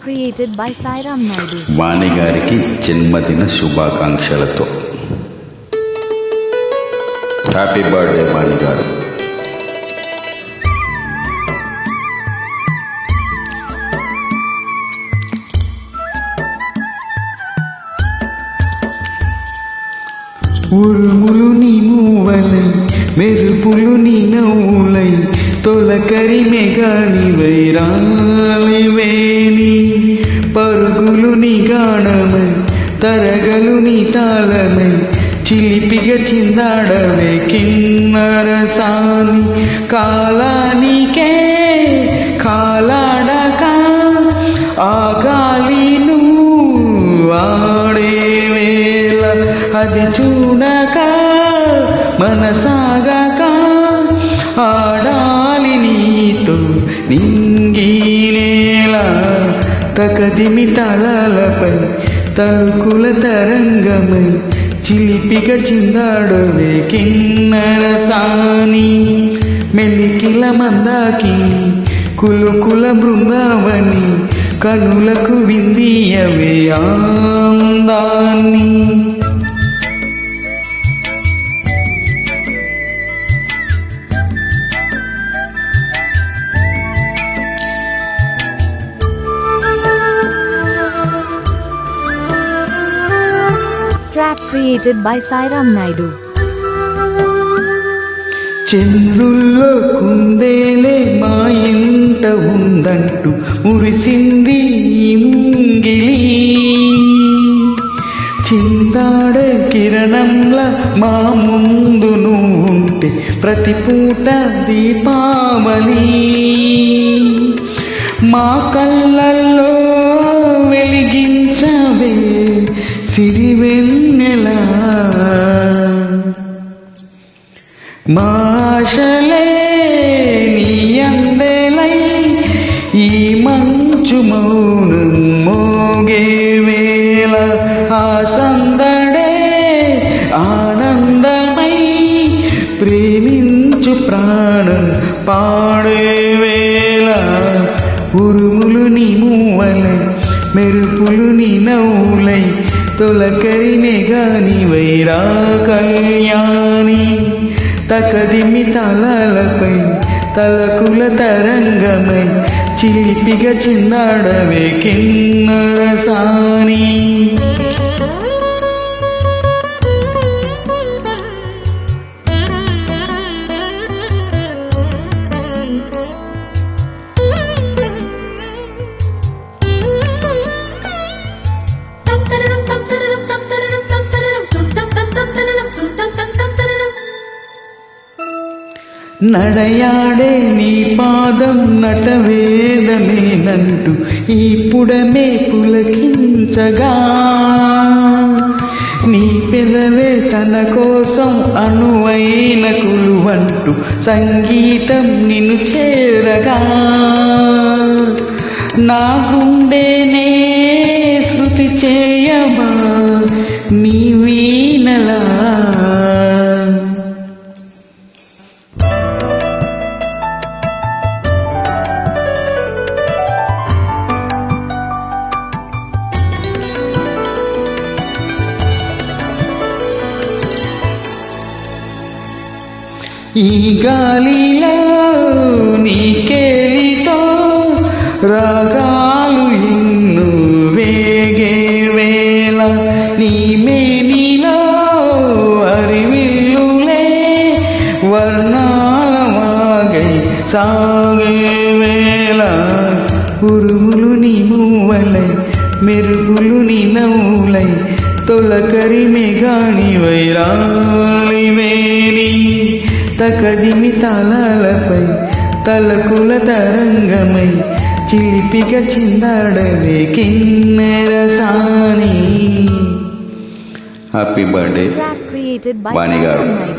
created by Sairam Naidu. వాణి గారికి జన్మదిన శుభాకాంక్షలతో. Happy birthday వాణి గారు. ఉరుములు నీ మూవలై మెరుపులు నీ నవ్వులై తొలకరి మెగాని వైరాలివేని పరుగులు నీ గానమై తరగలు నీ తాళమై చిలిపిగా చిందాడవే కిన్నర సాని కాలానికే కాలాడక ఆ గాలి నువ్వు ఆడే వేళ అది చూడక మనసాగక ఆడాలి నీతో నింగినేల తకదిమి తలలపై తలుకుల తరంగమై చిలిపిగా చిందాడవే కిన్నర సాని మెలికిల మందాకి కులుకుల బృందావని కనులకు విందియవే ఆందాన్ని. Track created by Sairam Naidu. చంద్రుల్లో కుందేలే మా ఇంట ఉందంటూ మురిసింది ఈ ముంగిలి చిందాడే కిరణంలా మా ముందు నువ్వుంటే ప్రతి పూట దీపావళి మా కళ్ళల్లో వెలిగించవే సిరివెన్నెలా మాషలే నీ అందెలై ఈ మంచు మౌనం మోగే వేళ ఆ సందడే ఆనందమై ప్రేమించు ప్రాణం పాడే వేళ ఉరుములు నీ మూవలై మెరుపులు నీ నవ్వులై తొలకరి మెగాని వైరా కళ్యాణి తకదిమి తలలపై తలకుల తరంగమై చిలిపిగా చిందాడవే కిన్నర సాని. నడయాడే నీ పాదం నటవేదమేనంటూ ఈ పుడమే పులకించగా నీ పెదవే తన కోసం అనువైన కులువంటూ సంగీతం నిన్ను చేరగా నా గుండెనే శృతి చేయమా నీ వీణలా ఈ గాలిలో నీ కేలితో రాగాలు ఎన్ను వేగే వేళ నీ మేనిలో అరివిల్లులే వర్ణాల వాగై సాగే వేళ ఉరుములు నీ మూవలై మెరుగులు నీ నవ్వులై తొలకరి మెగాని వైరాలివేని తకదిమి తలలపై తలకుల తరంగమై చిలిపిగా చిందాడవే కిన్నెర సాని. Happy birthday Track created by వాణి గారు. Sairam Naidu.